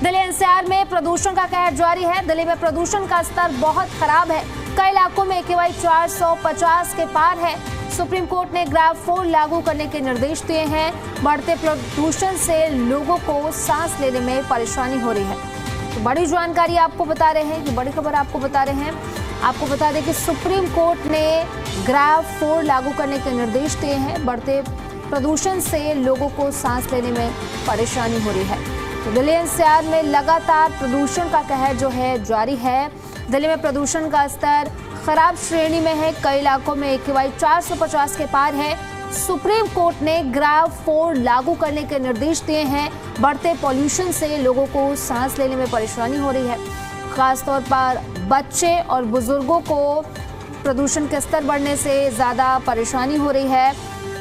Delhi NCR में प्रदूषण का कहर जारी है। दिल्ली में प्रदूषण का स्तर बहुत खराब है। कई इलाकों में AQI 450 के पार है। सुप्रीम कोर्ट ने ग्राफ 4 लागू करने के निर्देश दिए हैं। बढ़ते प्रदूषण से लोगों को सांस लेने में परेशानी हो रही है। तो बड़ी जानकारी आपको बता रहे हैं, बड़ी खबर आपको बता रहे हैं। आपको बता दें कि सुप्रीम कोर्ट ने ग्राफ 4 लागू करने के निर्देश दिए हैं। बढ़ते प्रदूषण से लोगों को सांस लेने में परेशानी हो रही है। तो दिल्ली एनसीआर में लगातार प्रदूषण का कहर जो है जारी है। दिल्ली में प्रदूषण का स्तर खराब श्रेणी में है। कई इलाकों में AQI 450 के पार है। सुप्रीम कोर्ट ने ग्राफ 4 लागू करने के निर्देश दिए हैं। बढ़ते पॉल्यूशन से लोगों को सांस लेने में परेशानी हो रही है। खासतौर पर बच्चे और बुजुर्गों को प्रदूषण के स्तर बढ़ने से ज़्यादा परेशानी हो रही है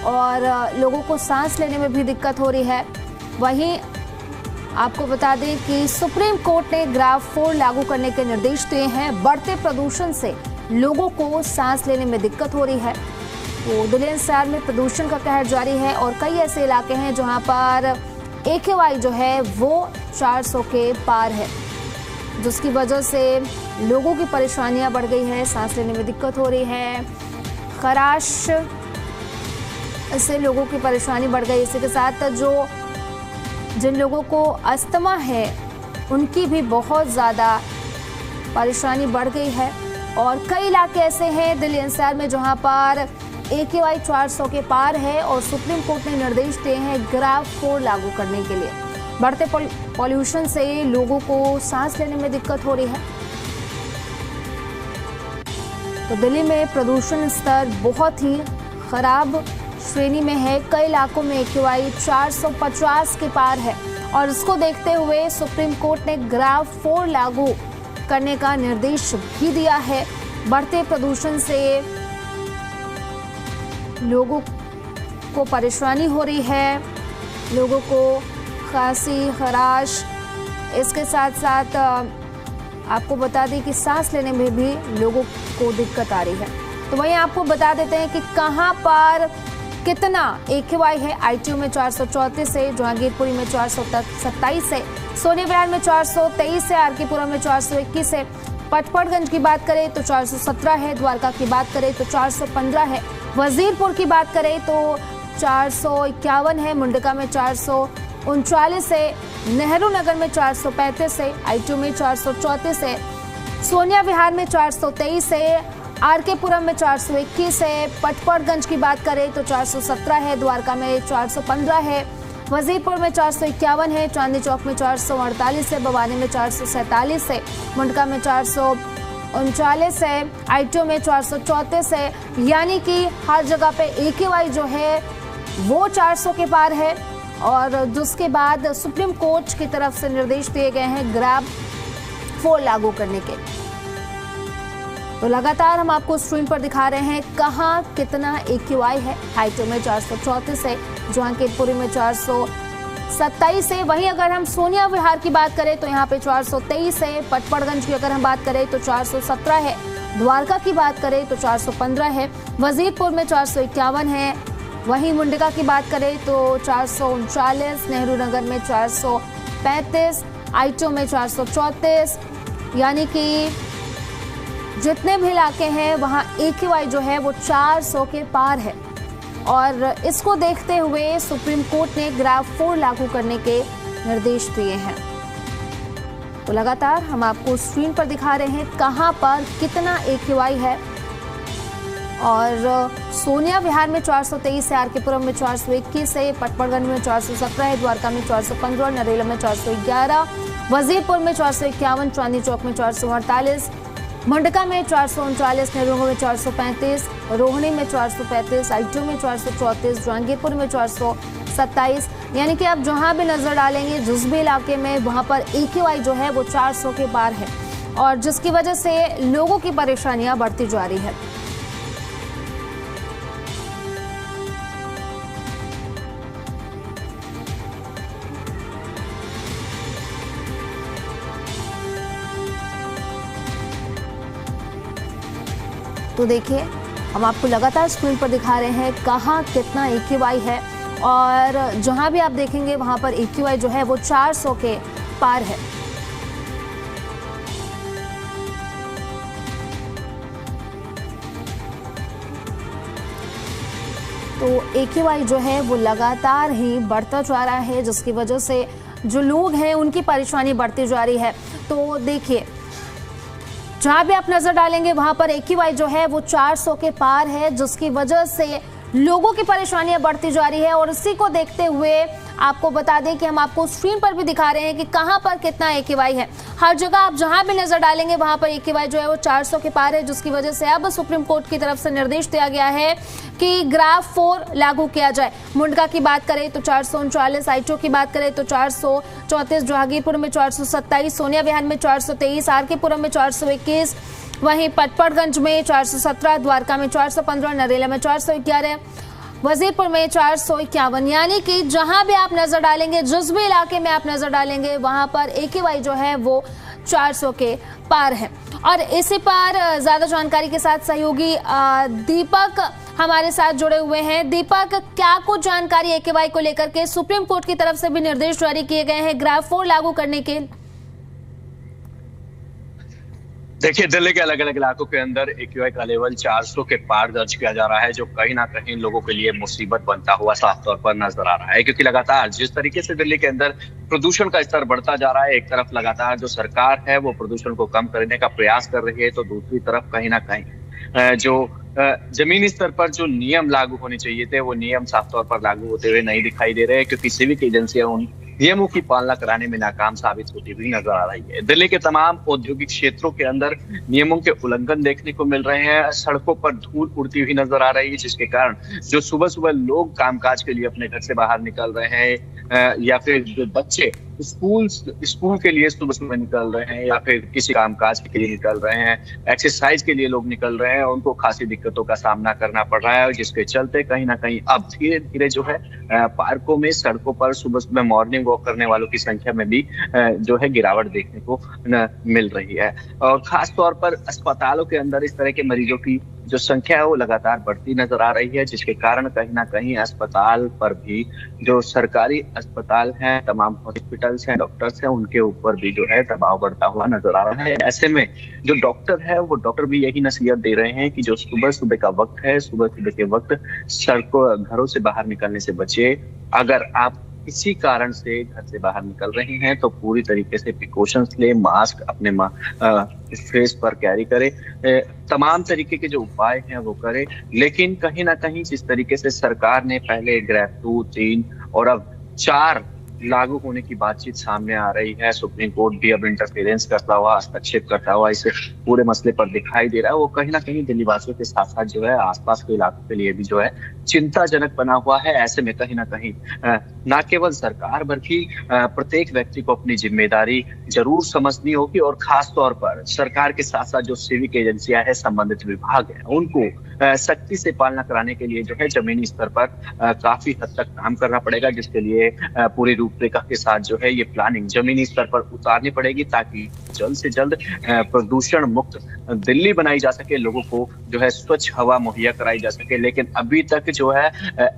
और लोगों को सांस लेने में भी दिक्कत हो रही है। वहीं आपको बता दें कि सुप्रीम कोर्ट ने ग्राफ 4 लागू करने के निर्देश दिए हैं। बढ़ते प्रदूषण से लोगों को सांस लेने में दिक्कत हो रही है। तो दिल्ली एनसीआर में प्रदूषण का कहर जारी है और कई ऐसे इलाके हैं जहां पर AQI जो है वो 400 के पार है, जिसकी वजह से लोगों की परेशानियां बढ़ गई है। सांस लेने में दिक्कत हो रही है। खराश से लोगों की परेशानी बढ़ गई। इसी के साथ जिन लोगों को अस्थमा है उनकी भी बहुत ज़्यादा परेशानी बढ़ गई है। और कई इलाके ऐसे हैं दिल्ली एनसीआर में जहां पर AQI 400 के पार है और सुप्रीम कोर्ट ने निर्देश दिए हैं ग्राफ 4 लागू करने के लिए। बढ़ते पॉल्यूशन से लोगों को सांस लेने में दिक्कत हो रही है। तो दिल्ली में प्रदूषण स्तर बहुत ही खराब श्रेणी में है। कई इलाकों में AQI 450 के पार है और इसको देखते हुए सुप्रीम कोर्ट ने ग्राफ 4 लागू करने का निर्देश भी दिया है। बढ़ते प्रदूषण से लोगों को परेशानी हो रही है। लोगों को खांसी, खराश, इसके साथ साथ आपको बता दें कि सांस लेने में भी लोगों को दिक्कत आ रही है। तो वहीं आपको बता देते हैं कि कहां पर कितना AQI है। ITO में 434 है, जहांगीरपुरी में 427 है, सोनी विहार में 423 है, RK-पुरम में 421 है, पटपड़गंज की बात करें तो 417 है, द्वारका की बात करें तो 415 है, वजीरपुर की बात करें तो 451 है, मुंडका में 439 है, नेहरू नगर में 435 है, ITO में 434 है, सोनिया विहार में 423 है, RK-पुरम में 421 है, पटपड़गंज की बात करें तो 417 है, द्वारका में 415 है, वजीरपुर में 451 है, चांदनी चौक में 448 है, बवानी में 447 है, मुंडका में 439 है, ITO में 434 है। यानी कि हर जगह पे AQI जो है वो 400 के पार है और जिसके बाद सुप्रीम कोर्ट की तरफ से निर्देश दिए गए हैं ग्राफ 4 लागू करने के। तो लगातार हम आपको स्क्रीन पर दिखा रहे हैं कहां कितना AQI है। ITO में 434 है, जहांगीरपुरी में 427 है। वहीं अगर हम सोनिया विहार की बात करें तो यहाँ पे 423 है, पटपड़गंज की अगर हम बात करें तो 417 है, द्वारका की बात करें तो 415 है, वजीरपुर में 451 है, वहीं मुंडका की बात करें तो 439, नेहरू नगर में 435, ITO में 434। यानी कि जितने भी इलाके हैं वहां AQI जो है वो 400 के पार है और इसको देखते हुए सुप्रीम कोर्ट ने ग्राफ 4 लागू करने के निर्देश दिए हैं। तो लगातार हम आपको स्क्रीन पर दिखा रहे हैं कहां पर कितना AQI है। और सोनिया विहार में 423 है, RK-पुरम में 421 है, पटपड़गंज में 417 है, द्वारका में 415, नरेला में 411, वजीरपुर में 451, चांदनी चौक में 448, मुंडका में 439, नेहरू में 435, रोहिणी में 435, ITO में 434, जहांगीरपुर में 427। यानी कि आप जहां भी नजर डालेंगे जिस भी इलाके में वहां पर AQI जो है वो 400 के पार है और जिसकी वजह से लोगों की परेशानियां बढ़ती जा रही है। तो देखिए हम आपको लगातार स्क्रीन पर दिखा रहे हैं कहाँ कितना AQI है और जहाँ भी आप देखेंगे वहाँ पर AQI जो है वो 400 के पार है। तो AQI जो है वो लगातार ही बढ़ता जा रहा है, जिसकी वजह से जो लोग हैं उनकी परेशानी बढ़ती जा रही है। तो देखिए, जहां भी आप नजर डालेंगे वहां पर AQI जो है वो 400 के पार है, जिसकी वजह से लोगों की परेशानियां बढ़ती जा रही है। और इसी को देखते हुए आपको बता दें कि हम आपको स्क्रीन पर भी दिखा रहे हैं कि कहां पर कितना AQI है। हर जगह आप जहां भी नजर डालेंगे वहां पर AQI जो है वो 400 के पार है, जिसकी वजह से अब सुप्रीम कोर्ट की तरफ से निर्देश दिया गया है कि ग्राफ 4 लागू किया जाए। मुंडका की बात करें तो 439, आईचो की बात करें तो 434, जहांगीरपुर में 427, सोनिया विहार में 423, आरकेपुरम में 421, वहीं पटपड़गंज में 417, द्वारका में 415, नरेला में 411, वजीरपुर में 451। यानी कि जहां भी आप नजर डालेंगे, जिस भी इलाके में आप नजर डालेंगे वहां पर AQI जो है वो 400 के पार है। और इसी पर ज्यादा जानकारी के साथ सहयोगी दीपक हमारे साथ जुड़े हुए हैं। दीपक, क्या कुछ जानकारी AQI को लेकर के सुप्रीम कोर्ट की तरफ से भी निर्देश जारी किए गए हैं ग्राफ 4 लागू करने के? देखिए, दिल्ली के अलग अलग इलाकों के अंदर AQI का लेवल 400 के पार दर्ज किया जा रहा है, जो कहीं ना कहीं लोगों के लिए मुसीबत बनता हुआ साफ तौर पर नजर आ रहा है। क्योंकि लगातार जिस तरीके से दिल्ली के अंदर प्रदूषण का स्तर बढ़ता जा रहा है, एक तरफ लगातार जो सरकार है वो प्रदूषण को कम करने का प्रयास कर रही है, तो दूसरी तरफ कहीं ना कहीं जो जमीनी स्तर पर जो नियम लागू होने चाहिए थे वो नियम साफ तौर पर लागू होते हुए नहीं दिखाई दे रहे, क्योंकि सिविक एजेंसियां उन नियमों की पालना कराने में नाकाम साबित होती हुई नजर आ रही है। दिल्ली के तमाम औद्योगिक क्षेत्रों के अंदर नियमों के उल्लंघन देखने को मिल रहे हैं। सड़कों पर धूल उड़ती हुई नजर आ रही है, जिसके कारण जो सुबह सुबह लोग कामकाज के लिए अपने घर से बाहर निकल रहे हैं, या फिर जो बच्चे स्कूल के लिए सुबह सुबह निकल रहे हैं, या फिर किसी कामकाज के लिए निकल रहे हैं, एक्सरसाइज के लिए लोग निकल रहे हैं, उनको खासी दिक्कतों का सामना करना पड़ रहा है, जिसके चलते कहीं ना कहीं अब धीरे धीरे जो है पार्कों में, सड़कों पर सुबह सुबह मॉर्निंग वॉक करने वालों की संख्या में भी जो है गिरावट देखने को मिल रही है। और खास तौर पर अस्पतालों के अंदर इस तरह के मरीजों की जो संख्या है वो लगातार बढ़ती नजर आ रही है, जिसके कारण कहीं ना कहीं अस्पताल पर भी, जो सरकारी अस्पताल हैं, तमाम हॉस्पिटल्स हैं, डॉक्टर्स हैं, उनके ऊपर भी जो है दबाव बढ़ता हुआ नजर आ रहा है। ऐसे में जो डॉक्टर है वो डॉक्टर भी यही नसीहत दे रहे हैं कि जो सुबह सुबह का वक्त है, सुबह सुबह के वक्त सड़कों, घरों से बाहर निकलने से बचे। अगर आप किसी कारण से घर से बाहर निकल रहे हैं तो पूरी तरीके से प्रिकॉशंस ले, मास्क अपने फेस पर कैरी करे, तमाम तरीके के जो उपाय हैं वो करे। लेकिन कहीं ना कहीं जिस तरीके से सरकार ने पहले ग्रेड 2, 3 और अब 4 लागू होने की बातचीत सामने आ रही है, सुप्रीम कोर्ट भी अब इंटरफेरेंस करता हुआ, हस्तक्षेप करता हुआ इस पूरे मसले पर दिखाई दे रहा है, वो कहीं ना कहीं दिल्ली वासियों के साथ साथ जो है आसपास के इलाकों के लिए भी जो है चिंताजनक बना हुआ है। ऐसे में कहीं ना कहीं न केवल सरकार बल्कि प्रत्येक व्यक्ति को अपनी जिम्मेदारी जरूर समझनी होगी, और खास तौर पर सरकार के साथ साथ जो सिविक एजेंसियां है, संबंधित विभाग है, उनको सख्ती से पालना कराने के लिए जो है जमीनी स्तर पर काफी हद तक काम करना पड़ेगा, जिसके लिए पूरी रूपरेखा के साथ जो है ये प्लानिंग जमीनी स्तर पर उतारनी पड़ेगी, ताकि जल्द से जल्द प्रदूषण मुक्त दिल्ली बनाई जा सके, लोगों को जो है स्वच्छ हवा मुहैया कराई जा सके। लेकिन अभी तक जो है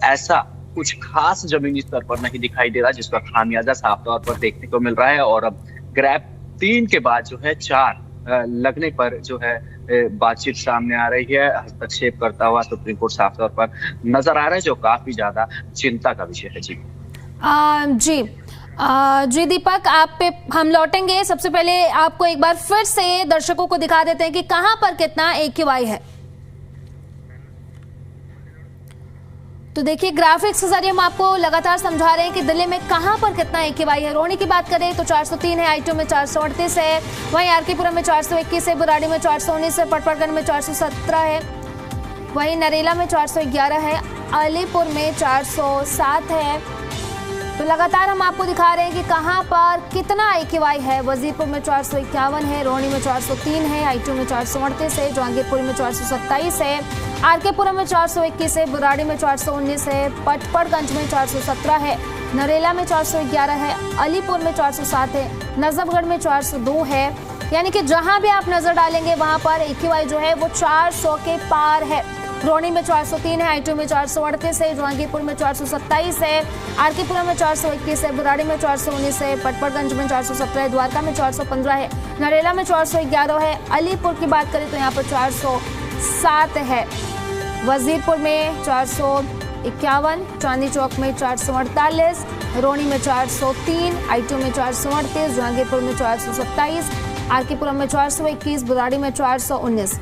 ऐसा कुछ खास जमीनी स्तर पर नहीं दिखाई दे रहा, जिसका खामियाजा साफ तौर पर देखने को मिल रहा है। और अब ग्रेड 3 के बाद जो है 4 लगने पर जो है बातचीत सामने आ रही है, हस्तक्षेप करता हुआ सुप्रीम कोर्ट साफ तौर पर नजर आ रहा है, जो काफी ज्यादा चिंता का विषय है। जी दीपक, आप पे हम लौटेंगे। सबसे पहले आपको एक बार फिर से दर्शकों को दिखा देते हैं कि कहां पर कितना AQI है। तो देखिए, ग्राफिक्स के जरिए हम आपको लगातार समझा रहे हैं कि दिल्ली में कहां पर कितना AQI है। रोहनी की बात करें तो 403 है, आईटो में 438 है, वहीं आरकेपुरम में 421 है, बुराड़ी में 419 है, पटपड़गंज में 417 है, वहीं नरेला में 411 है, अलीपुर में 407 है। तो लगातार हम आपको दिखा रहे हैं कि कहां पर कितना AQI है। वजीरपुर में 451 है, रोहनी में 403 है, आईटो में 438 है, जहांगीरपुर में 427 है, आरकेपुरम में 421 है, बुराड़ी में 419 है, पटपड़गंज में 417 है, नरेला में 411 है, अलीपुर में 407 है, नजफगढ़ में 402 है। यानी कि जहां भी आप नजर डालेंगे वहां पर AQI जो है वो 400 के पार है। रोहनी में 403 है, I2 में 438 है, जहांगीरपुर में 427 है, आरकेपुरा में 421 है, बुराड़ी में 419 है, पटपड़गंज में 417 है, द्वारका में 415 है, नरेला में 411 है, अलीपुर की बात करें तो यहाँ पर 407 है, वजीरपुर में 451, चांदी चौक में 448, रोहनी में 403, I2 में 438, जहांगीरपुर में 427, आरकेपुरा में 421, बुराड़ी में 419।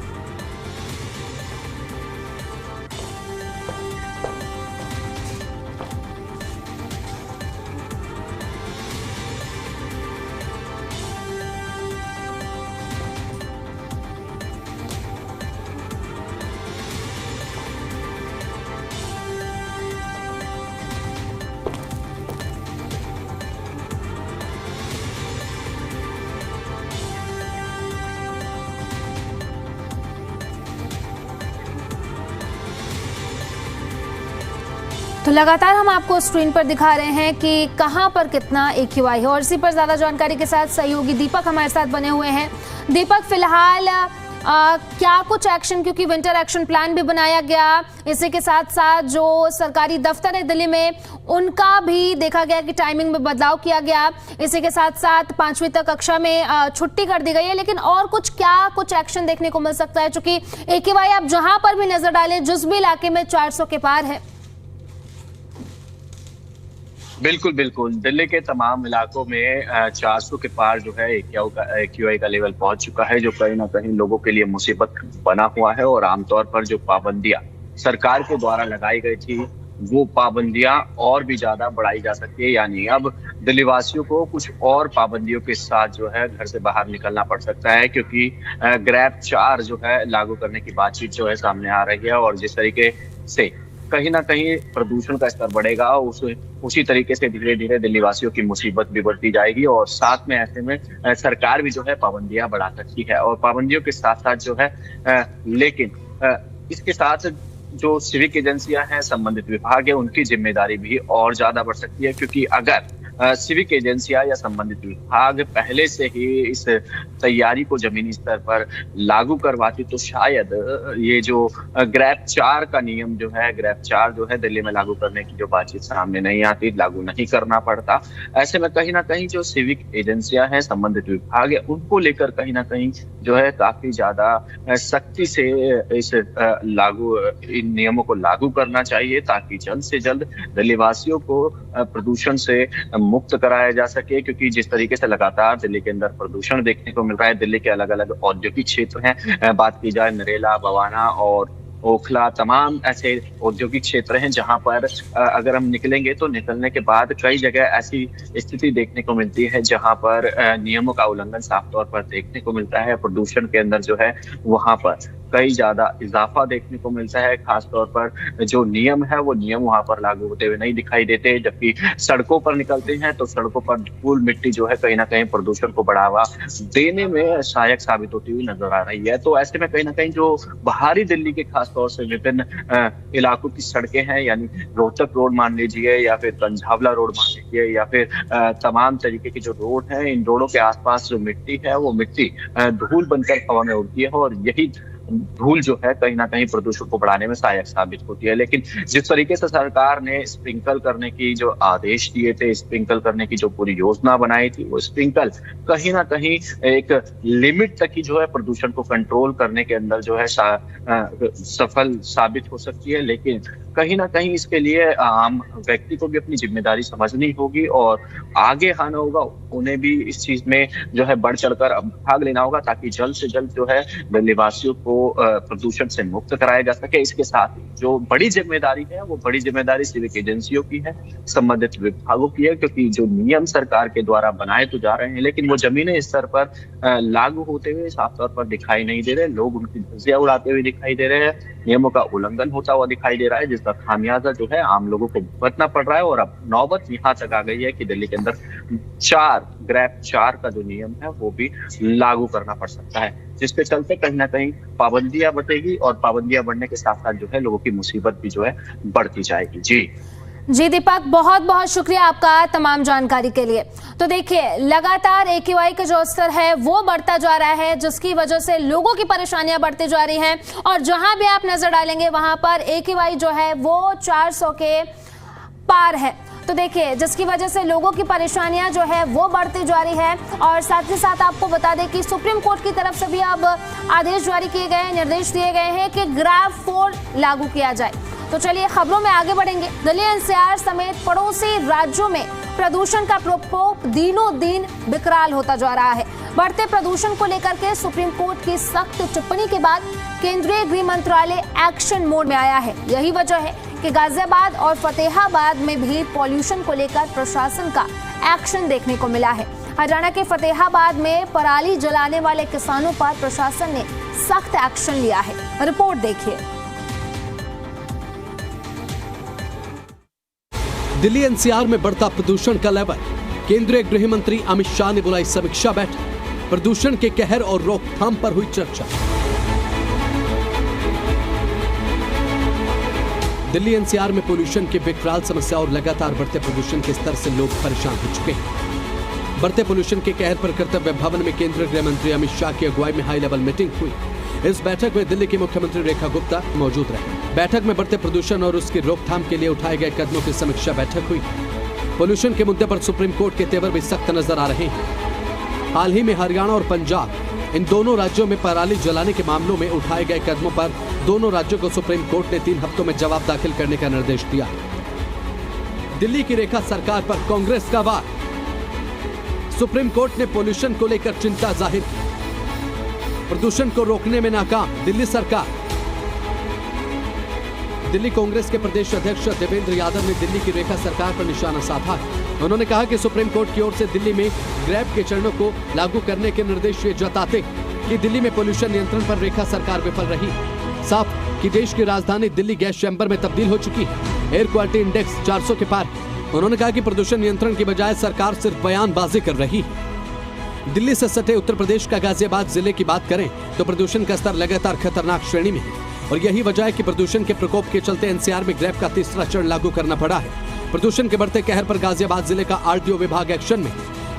तो लगातार हम आपको स्क्रीन पर दिखा रहे हैं कि कहां पर कितना AQI है और इसी पर ज्यादा जानकारी के साथ सहयोगी दीपक हमारे साथ बने हुए हैं। दीपक, फिलहाल क्या कुछ एक्शन, क्योंकि विंटर एक्शन प्लान भी बनाया गया, इसी के साथ साथ जो सरकारी दफ्तर है दिल्ली में उनका भी देखा गया कि टाइमिंग में बदलाव किया गया, इसी के साथ साथ 5वीं तक कक्षा में छुट्टी कर दी गई है, लेकिन और कुछ एक्शन देखने को मिल सकता है? चूंकि AQI आप जहां पर भी नजर डालें जिस भी इलाके में 400 के पार है। बिल्कुल बिल्कुल, दिल्ली के तमाम इलाकों में 400 के पार जो है AQI का लेवल पहुंच चुका है, जो कहीं ना कहीं लोगों के लिए मुसीबत बना हुआ है। और आमतौर पर जो पाबंदियां सरकार के द्वारा लगाई गई थी वो पाबंदियां और भी ज्यादा बढ़ाई जा सकती है, यानी अब दिल्ली वासियों को कुछ और पाबंदियों के साथ जो है घर से बाहर निकलना पड़ सकता है, क्योंकि ग्रैब 4 जो है लागू करने की बातचीत जो है सामने आ रही है। और जिस तरीके से कहीं ना कहीं प्रदूषण का स्तर बढ़ेगा, उसी तरीके से धीरे धीरे दिल्ली वासियों की मुसीबत भी बढ़ती जाएगी। और साथ में ऐसे में सरकार भी जो है पाबंदियां बढ़ा सकती है, और पाबंदियों के साथ साथ जो है लेकिन इसके साथ जो सिविक एजेंसियां हैं, संबंधित विभाग है, उनकी जिम्मेदारी भी और ज्यादा बढ़ सकती है। क्योंकि अगर सिविक एजेंसियां या संबंधित विभाग पहले से ही इस तैयारी को जमीनी स्तर पर लागू करवाती तो शायद ये जो ग्रैब 4 का नियम जो है, ग्रैब 4 जो है दिल्ली में लागू करने की जो बातचीत सामने नहीं आती, लागू नहीं करना पड़ता। ऐसे में कहीं ना कहीं जो सिविक एजेंसियां हैं, संबंधित विभाग है, उनको लेकर कहीं ना कहीं जो है काफी ज्यादा सख्ती से इन नियमों को लागू करना चाहिए, ताकि जल्द से जल्द दिल्ली वासियों को प्रदूषण से मुक्त कराया जा सके। क्योंकि जिस तरीके से लगातार दिल्ली के अंदर प्रदूषण देखने को मिल रहा है, दिल्ली के अलग अलग औद्योगिक क्षेत्र हैं, बात की जाए नरेला, बवाना और ओखला, तमाम ऐसे औद्योगिक क्षेत्र हैं जहां पर अगर हम निकलेंगे तो निकलने के बाद कई जगह ऐसी स्थिति देखने को मिलती है जहां पर नियमों का उल्लंघन साफ तौर पर देखने को मिलता है। प्रदूषण के अंदर जो है वहां पर कई ज्यादा इजाफा देखने को मिलता है। खासतौर पर जो नियम है वो नियम वहां पर लागू होते हुए नहीं दिखाई देते, जबकि सड़कों पर निकलते हैं तो सड़कों पर धूल मिट्टी जो है कहीं ना कहीं प्रदूषण को बढ़ावा देने में सहायक साबित होती हुई नजर आ रही है। तो ऐसे में कहीं ना कहीं जो बाहरी दिल्ली के खासतौर से विभिन्न इलाकों की सड़कें हैं, यानी रोहतक रोड मान लीजिए या फिर कंझावला रोड मान लीजिए या फिर तमाम तरीके के जो रोड हैं, इन रोडों के आसपास जो मिट्टी है वो मिट्टी धूल बनकर हवा में उड़ती है और यही धूल जो है कहीं ना कहीं प्रदूषण को बढ़ाने में सहायक साबित होती है। लेकिन जिस तरीके से सरकार ने स्प्रिंकल करने की जो आदेश दिए थे, स्प्रिंकल करने की जो पूरी योजना बनाई थी, वो स्प्रिंकल कहीं ना कहीं एक लिमिट तक ही जो है प्रदूषण को कंट्रोल करने के अंदर जो है सफल साबित हो सकती है। लेकिन कहीं ना कहीं इसके लिए आम व्यक्ति को भी अपनी जिम्मेदारी समझनी होगी और आगे आना होगा, उन्हें भी इस चीज में जो है बढ़ चढ़कर भाग लेना होगा, ताकि जल्द से जल्द जो है दिल्ली वासियों को प्रदूषण से मुक्त कराया जा सके। इसके साथ ही जो बड़ी जिम्मेदारी है वो बड़ी जिम्मेदारी सिविक एजेंसियों की है, संबंधित विभागों की है, क्योंकि जो नियम सरकार के द्वारा बनाए तो जा रहे हैं लेकिन वो जमीनी स्तर पर लागू होते हुए साफ तौर पर दिखाई नहीं दे रहे। लोग उनकी धज्जियां उड़ाते हुए दिखाई दे रहे हैं, नियमों का उल्लंघन होता हुआ दिखाई दे रहा है, जिसका खामियाजा जो है आम लोगों को भुगतना पड़ रहा है। और अब नौबत यहाँ तक आ गई है कि दिल्ली के अंदर ग्रैब 4 का जो नियम है वो भी लागू करना पड़ सकता है, जिसके चलते कहीं ना कहीं पाबंदियां बढ़ेगी और पाबंदियां बढ़ने के साथ साथ जो है लोगों की मुसीबत भी जो है बढ़ती जाएगी। जी जी दीपक, बहुत बहुत शुक्रिया आपका तमाम जानकारी के लिए। तो देखिए, लगातार AQI का जो स्तर है वो बढ़ता जा रहा है, जिसकी वजह से लोगों की परेशानियां बढ़ती जा रही हैं और जहां भी आप नजर डालेंगे वहां पर AQI जो है वो 400 के पार है। तो देखिए, जिसकी वजह से लोगों की परेशानियां जो है वो बढ़ती जा रही है। और साथ ही साथ आपको बता दें कि सुप्रीम कोर्ट की तरफ से भी अब आदेश जारी किए गए हैं, निर्देश दिए गए हैं कि ग्राफ 4 लागू किया जाए। तो चलिए खबरों में आगे बढ़ेंगे। दिल्ली NCR समेत पड़ोसी राज्यों में प्रदूषण का प्रकोप दिनों दिन विकराल होता जा रहा है। बढ़ते प्रदूषण को लेकर के सुप्रीम कोर्ट की सख्त टिप्पणी के बाद केंद्रीय गृह मंत्रालय एक्शन मोड में आया है। यही वजह है कि गाजियाबाद और फतेहाबाद में भी पॉल्यूशन को लेकर प्रशासन का एक्शन देखने को मिला है। हरियाणा के फतेहाबाद में पराली जलाने वाले किसानों पर प्रशासन ने सख्त एक्शन लिया है। रिपोर्ट देखिए। दिल्ली NCR में बढ़ता प्रदूषण का लेवल। केंद्रीय गृह मंत्री अमित शाह ने बुलाई समीक्षा बैठक। प्रदूषण के कहर और रोकथाम पर हुई चर्चा। दिल्ली NCR में पोल्यूशन की विकराल समस्या और लगातार बढ़ते प्रदूषण के स्तर से लोग परेशान हो चुके हैं। बढ़ते पोल्यूशन के कहर पर कर्तव्य भवन में केंद्रीय गृह मंत्री अमित शाह की अगुवाई में हाई लेवल मीटिंग हुई। इस बैठक में दिल्ली की मुख्यमंत्री रेखा गुप्ता मौजूद रहे। बैठक में बढ़ते प्रदूषण और उसकी रोकथाम के लिए उठाए गए कदमों की समीक्षा बैठक हुई। पोल्यूशन के मुद्दे पर सुप्रीम कोर्ट के तेवर भी सख्त नजर आ रहे हैं। हाल ही में हरियाणा और पंजाब, इन दोनों राज्यों में पराली जलाने के मामलों में उठाए गए कदमों पर दोनों राज्यों को सुप्रीम कोर्ट ने 3 हफ्तों में जवाब दाखिल करने का निर्देश दिया। दिल्ली की रेखा सरकार पर कांग्रेस का वार। सुप्रीम कोर्ट ने पोल्यूशन को लेकर चिंता जाहिर की। प्रदूषण को रोकने में नाकाम दिल्ली सरकार। दिल्ली कांग्रेस के प्रदेश अध्यक्ष देवेंद्र यादव ने दिल्ली की रेखा सरकार पर निशाना साधा है। उन्होंने कहा कि सुप्रीम कोर्ट की ओर से दिल्ली में ग्रैब के चरणों को लागू करने के निर्देश ये जताते कि दिल्ली में पोल्यूशन नियंत्रण पर रेखा सरकार विफल रही। साफ कि देश की राजधानी दिल्ली गैस चैम्बर में तब्दील हो चुकी है। एयर क्वालिटी इंडेक्स 400 के पार है। उन्होंने कहा कि प्रदूषण नियंत्रण की बजाय सरकार सिर्फ बयानबाजी कर रही है। दिल्ली से सटे उत्तर प्रदेश का गाजियाबाद जिले की बात करें तो प्रदूषण का स्तर लगातार खतरनाक श्रेणी में है और यही वजह है कि प्रदूषण के प्रकोप के चलते NCR में ग्रैब का तीसरा चरण लागू करना पड़ा है। प्रदूषण के बढ़ते कहर पर गाजियाबाद जिले का RTO विभाग एक्शन में।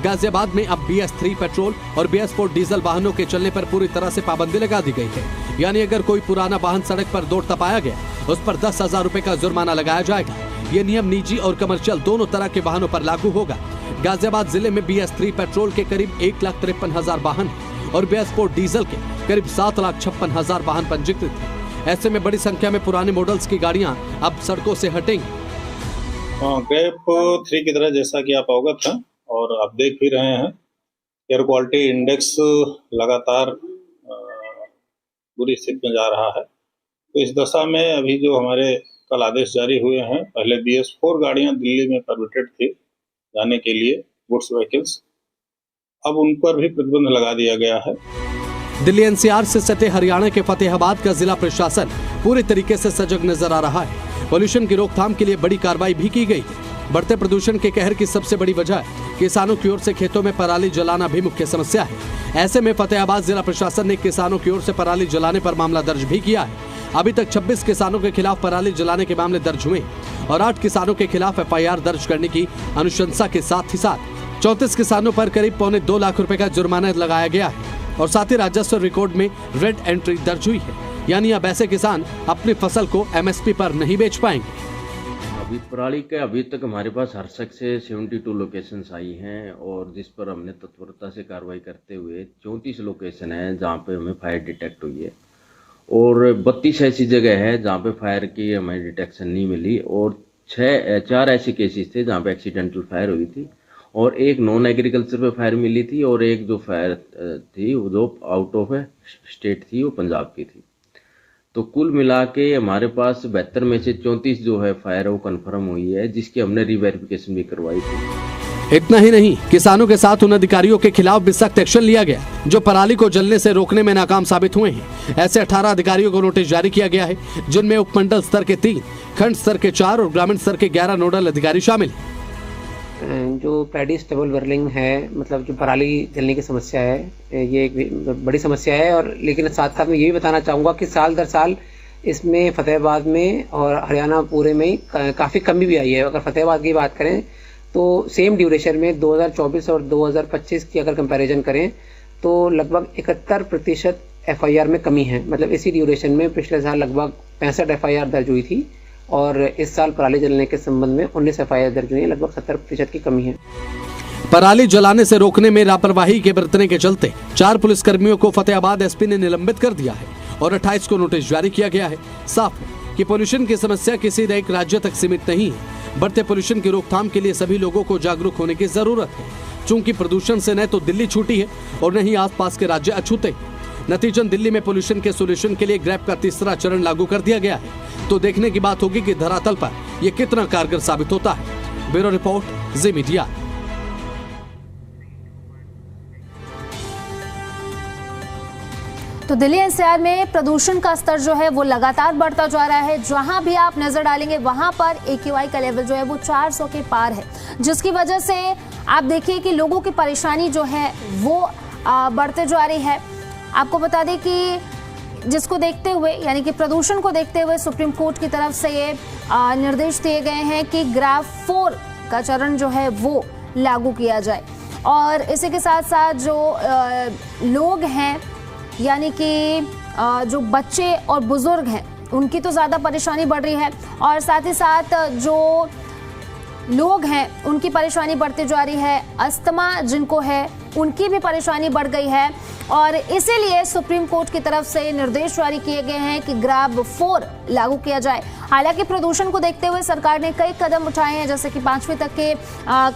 गाजियाबाद में अब BS3 पेट्रोल और BS4 डीजल वाहनों के चलने पर पूरी तरह से पाबंदी लगा दी गई है। यानी अगर कोई पुराना वाहन सड़क पर दौड़ता पाया गया, उस पर 10,000 रुपए का जुर्माना लगाया जाएगा। ये नियम निजी और कमर्शियल दोनों तरह के वाहनों पर लागू होगा। गाजियाबाद जिले में BS3 पेट्रोल के करीब 1,53,000 वाहन और BS4 डीजल के करीब 7,56,000 वाहन पंजीकृत हैं। ऐसे में बड़ी संख्या में पुराने मॉडल्स की गाड़ियां अब सड़कों से हटेंगी। ग्रेप 3 की तरह जैसा कि आप अवगत हैं और आप देख भी रहे हैं, एयर क्वालिटी इंडेक्स लगातार बुरी स्थिति में जा रहा है। तो इस दशा में अभी जो हमारे कल आदेश जारी हुए हैं, पहले BS4 गाड़ियां दिल्ली में परमिटेड थी जाने के लिए, गुड्स व्हीकल्स, अब उन पर भी प्रतिबंध लगा दिया गया है। दिल्ली NCR से सटे हरियाणा के फतेहाबाद का जिला प्रशासन पूरी तरीके से सजग नजर आ रहा है। पोल्यूशन की रोकथाम के लिए बड़ी कार्रवाई भी की गई है। बढ़ते प्रदूषण के कहर की सबसे बड़ी वजह किसानों की ओर से खेतों में पराली जलाना भी मुख्य समस्या है। ऐसे में फतेहाबाद जिला प्रशासन ने किसानों की ओर से पराली जलाने पर मामला दर्ज भी किया है। अभी तक 26 किसानों के खिलाफ पराली जलाने के मामले दर्ज हुए और 8 किसानों के खिलाफ FIR दर्ज करने की अनुशंसा के साथ ही साथ 34 किसानों पर करीब 2.25 लाख रुपए का जुर्माना लगाया गया है और साथ ही राजस्व रिकॉर्ड में रेड एंट्री दर्ज हुई है। यानी अब ऐसे किसान अपनी फसल को MSP पर नहीं बेच पाएंगे। अभी पराली के अभी तक हमारे पास हरसक से 72 लोकेशंस आई हैं और जिस पर हमने तत्परता से कार्रवाई करते हुए 34 लोकेशन है जहां पे हमें फायर डिटेक्ट हुई है और 32 ऐसी जगह है जहां पे फायर की हमें डिटेक्शन नहीं मिली और 4 ऐसे केसेस थे जहां पे एक्सीडेंटल फायर हुई थी और एक नॉन एग्रीकल्चर पे फायर मिली थी और एक जो फायर थी वो जो आउट ऑफ स्टेट थी वो पंजाब की थी। तो कुल मिला के हमारे पास 72 में से 34 जो है फायर वो कंफर्म हुई है, जिसकी हमने रीवेरिफिकेशन भी करवाई थी। इतना ही नहीं, किसानों के साथ उन अधिकारियों के खिलाफ भी सख्त एक्शन लिया गया जो पराली को जलने से रोकने में नाकाम साबित हुए हैं। ऐसे 18 अधिकारियों को नोटिस जारी किया गया है, जिनमें उपमंडल स्तर के 3, खंड स्तर के 4 और ग्रामीण स्तर के 11 नोडल अधिकारी शामिल हैं। जो पैडी स्टेबल बर्निंग है, मतलब जो पराली जलने की समस्या है, ये एक बड़ी समस्या है और लेकिन साथ साथ मैं ये भी बताना चाहूँगा कि साल दर साल इसमें फतेहाबाद में और हरियाणा पूरे में काफ़ी कमी भी आई है। अगर फतेहाबाद की बात करें तो सेम ड्यूरेशन में 2024 और 2025 की अगर कंपैरिजन करें तो लगभग 71% FIR में कमी है। मतलब इसी ड्यूरेशन में पिछले साल लगभग 65 FIR दर्ज हुई थी और इस साल पराली जलाने के संबंध में 19 FIR दर्ज हुई है। लगभग 70% की कमी है। पराली जलाने से रोकने में लापरवाही के बरतने के चलते 4 पुलिसकर्मियों को फतेहाबाद SP ने निलंबित कर दिया है और 28 को नोटिस जारी किया गया है। साफ है कि पोल्यूशन की समस्या किसी एक राज्य तक सीमित नहीं है। बढ़ते पोल्यूशन की रोकथाम के लिए सभी लोगों को जागरूक होने की जरूरत है, चूंकि प्रदूषण से न तो दिल्ली छूटी है और न ही आसपास के राज्य अछूते। नतीजन दिल्ली में पोल्यूशन के सोल्यूशन के लिए ग्रैब का तीसरा चरण लागू कर दिया गया है। तो देखने की बात होगी कि धरातल पर यह कितना कारगर साबित होता है। ब्यूरो रिपोर्ट, जी मीडिया। तो दिल्ली NCR में प्रदूषण का स्तर जो है वो लगातार बढ़ता जा रहा है। जहां भी आप नजर डालेंगे वहां पर AQI का लेवल जो है वो 400 के पार है, जिसकी वजह से आप देखिए कि लोगों की परेशानी जो है वो बढ़ते जा रही है। आपको बता दें कि जिसको देखते हुए यानी कि प्रदूषण को देखते हुए सुप्रीम कोर्ट की तरफ से ये निर्देश दिए गए हैं कि ग्राफ 4 का चरण जो है वो लागू किया जाए। और इसी के साथ साथ जो लोग हैं यानी कि जो बच्चे और बुजुर्ग हैं उनकी तो ज़्यादा परेशानी बढ़ रही है और साथ ही साथ जो लोग हैं उनकी परेशानी बढ़ती जा रही है। अस्थमा जिनको है उनकी भी परेशानी बढ़ गई है और इसीलिए सुप्रीम कोर्ट की तरफ से निर्देश जारी किए गए हैं कि ग्राफ 4 लागू किया जाए। हालांकि प्रदूषण को देखते हुए सरकार ने कई कदम उठाए हैं, जैसे कि 5वीं तक के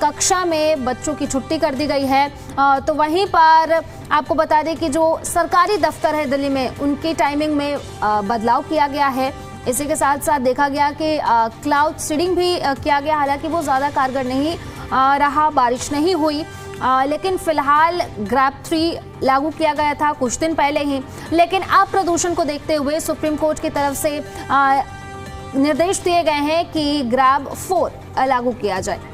कक्षा में बच्चों की छुट्टी कर दी गई है। तो वहीं पर आपको बता दें कि जो सरकारी दफ्तर है दिल्ली में उनकी टाइमिंग में बदलाव किया गया है। इसी के साथ साथ देखा गया कि क्लाउड सीडिंग भी किया गया, हालांकि वो ज़्यादा कारगर नहीं रहा, बारिश नहीं हुई। लेकिन फिलहाल ग्रैब 3 लागू किया गया था कुछ दिन पहले ही, लेकिन अब प्रदूषण को देखते हुए सुप्रीम कोर्ट की तरफ से निर्देश दिए गए हैं कि ग्रैब 4 लागू किया जाए।